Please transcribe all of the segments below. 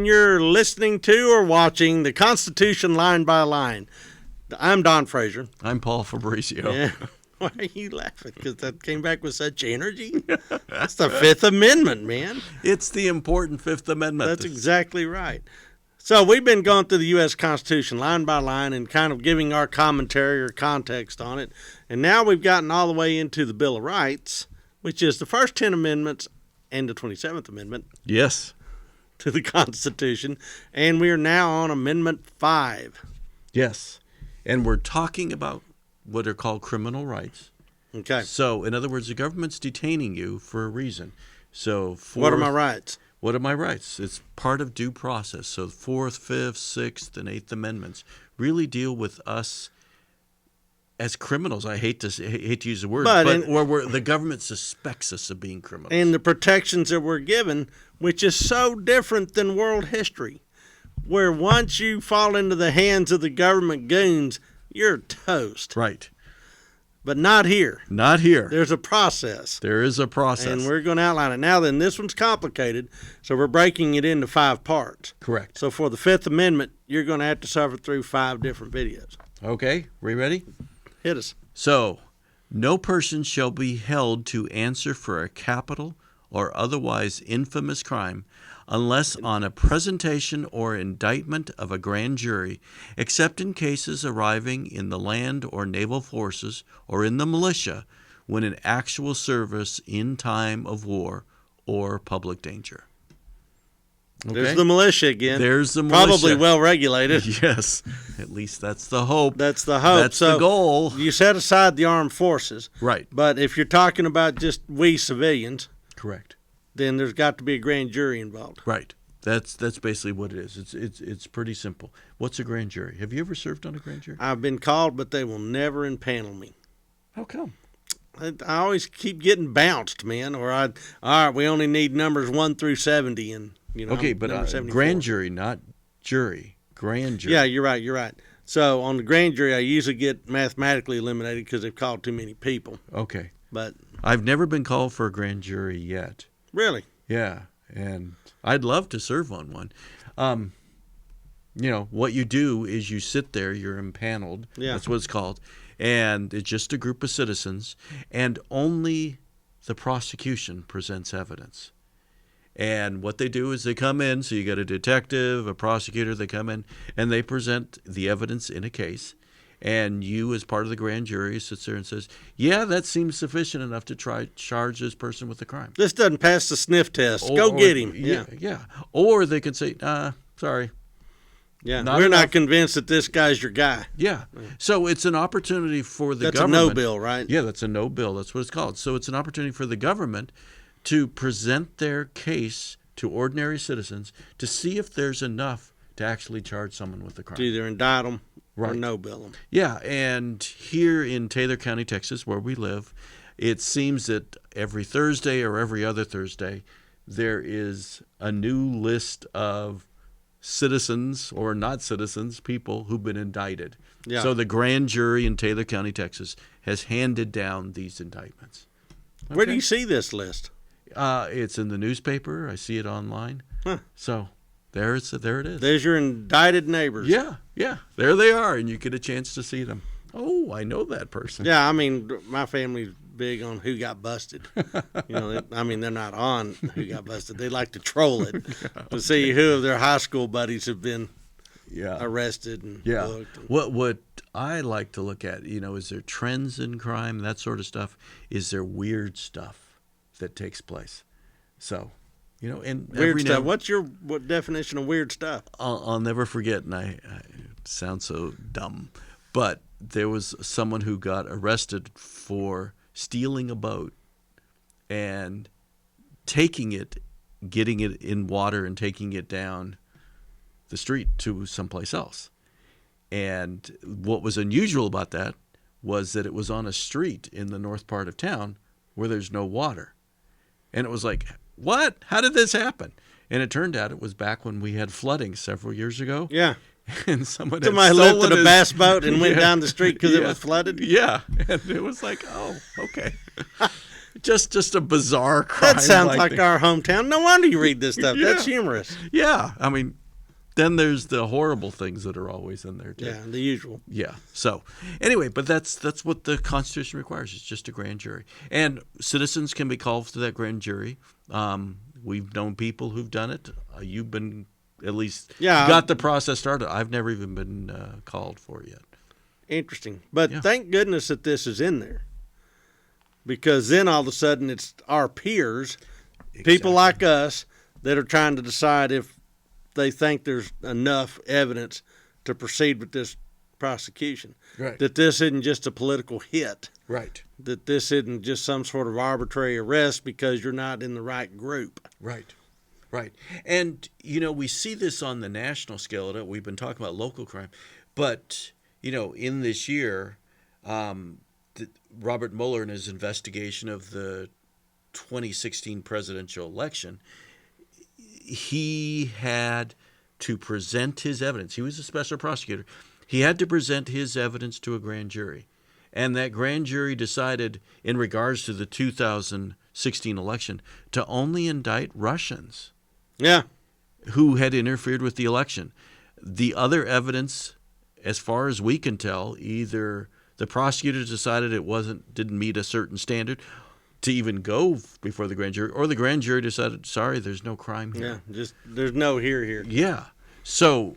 and you're listening to or watching the Constitution Line by Line. I'm Don Frazier. I'm Paul Fabrizio. Yeah. Why are you laughing? Because that came back with such energy? That's the Fifth Amendment, man. It's the important Fifth Amendment. That's exactly right. So we've been going through the U.S. Constitution line by line and kind of giving our commentary or context on it. And now we've gotten all the way into the Bill of Rights, which is the first 10 amendments and the 27th Amendment. Yes. To the Constitution. And we are now on Amendment 5. Yes. And we're talking about what are called criminal rights. Okay. So, in other words, the government's detaining you for a reason. So, what are my rights? What are my rights? It's part of due process. So, the 4th, 5th, 6th, and 8th Amendments really deal with us as criminals. I hate to use the word, but where the government suspects us of being criminals. And the protections that we're given, which is so different than world history, where once you fall into the hands of the government goons, you're toast. Right. But not here. Not here. There's a process. There is a process. And we're going to outline it. Now then, this one's complicated, so we're breaking it into 5 parts. Correct. So for the Fifth Amendment, you're going to have to suffer through 5 different videos. Okay. We ready? Hit us. So, no person shall be held to answer for a capital or otherwise infamous crime unless on a presentation or indictment of a grand jury, except in cases arising in the land or naval forces or in the militia when in actual service in time of war or public danger. Okay? There's the militia again. There's the militia. Probably well regulated. Yes. At least that's the hope. That's the hope. That's the goal. You set aside the armed forces. Right. But if you're talking about just we civilians. Correct. Then there's got to be a grand jury involved. Right. That's basically what it is. It's pretty simple. What's a grand jury? Have you ever served on a grand jury? I've been called, but they will never impanel me. How come? I always keep getting bounced, man. Or all right, we only need numbers 1 through 70, and okay, but grand jury, not jury. Grand jury. Yeah, you're right. So on the grand jury, I usually get mathematically eliminated because they've called too many people. Okay. But I've never been called for a grand jury yet. Really? Yeah, and I'd love to serve on one. What you do is you sit there, you're impaneled. Yeah. That's what it's called. And it's just a group of citizens, and only the prosecution presents evidence. And what they do is they come in, so you got a detective, a prosecutor, they come in, and they present the evidence in a case. And you, as part of the grand jury, sits there and says, yeah, that seems sufficient enough to charge this person with a crime. This doesn't pass the sniff test. Go get him. Yeah. Or they can say, sorry. Yeah, we're not convinced that this guy's your guy. Yeah. So it's an opportunity for the That's government. a no bill, right? Yeah, that's a no bill. That's what it's called. So it's an opportunity for the government to present their case to ordinary citizens to see if there's enough to actually charge someone with a crime. To either indict them or Right. no bill them. Yeah, and here in Taylor County, Texas, where we live, it seems that every Thursday or every other Thursday, there is a new list of citizens or not citizens, people who've been indicted. Yeah. So the grand jury in Taylor County, Texas, has handed down these indictments. Okay? Where do you see this list? It's in the newspaper. I see it online. Huh. So there it is. There's your indicted neighbors. Yeah. There they are, and you get a chance to see them. Oh, I know that person. Yeah, I mean, my family's big on who got busted. They're not on who got busted. They like to troll it to see who of their high school buddies have been arrested and booked. What I like to look at, is there trends in crime, that sort of stuff? Is there weird stuff that takes place? So, and weird stuff. What's your definition of weird stuff? I'll never forget, and I sound so dumb, but there was someone who got arrested for stealing a boat and taking it, getting it in water and taking it down the street to someplace else. And what was unusual about that was that it was on a street in the north part of town where there's no water. And it was like, what? How did this happen? And it turned out it was back when we had flooding several years ago. Yeah. And somebody lifted a bass boat and went down the street because it was flooded? Yeah. And it was like, oh, okay. just a bizarre crime. That sounds like that. our hometown. No wonder you read this stuff. Yeah. That's humorous. Yeah, I mean, then there's the horrible things that are always in there too. Yeah, the usual. Yeah. So anyway, but that's what the Constitution requires. It's just a grand jury, and citizens can be called to that grand jury. We've known people who've done it. You've been at least got the process started. I've never even been called for it yet. Interesting, but thank goodness that this is in there, because then all of a sudden it's our peers, people like us, that are trying to decide if they think there's enough evidence to proceed with this prosecution. Right. That this isn't just a political hit. Right. That this isn't just some sort of arbitrary arrest because you're not in the right group. Right. Right. And, we see this on the national scale. We've been talking about local crime. But, in this year, Robert Mueller, in his investigation of the 2016 presidential election, he had to present his evidence. He was a special prosecutor. He had to present his evidence to a grand jury. And that grand jury decided, in regards to the 2016 election, to only indict Russians. Yeah. Who had interfered with the election. The other evidence, as far as we can tell, either the prosecutors decided didn't meet a certain standard to even go before the grand jury, or the grand jury decided, sorry, there's no crime here. Yeah, just there's no here. Yeah. So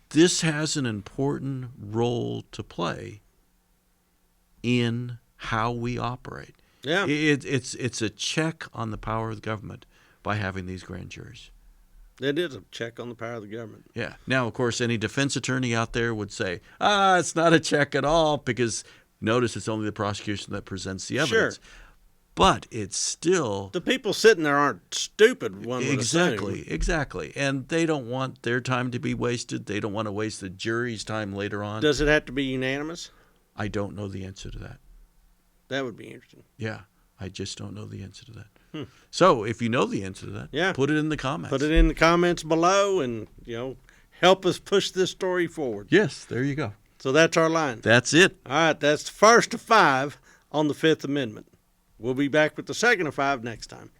this has an important role to play in how we operate. Yeah. It's a check on the power of the government by having these grand juries. It is a check on the power of the government. Yeah. Now, of course, any defense attorney out there would say, it's not a check at all, because notice it's only the prosecution that presents the evidence. Sure. But it's still... The people sitting there aren't stupid, one would assume. Exactly. And they don't want their time to be wasted. They don't want to waste the jury's time later on. Does it have to be unanimous? I don't know the answer to that. That would be interesting. Yeah. I just don't know the answer to that. So if you know the answer to that, put it in the comments. Put it in the comments below and, help us push this story forward. Yes, there you go. So that's our line. That's it. All right, that's the first of 5 on the Fifth Amendment. We'll be back with the second of 5 next time.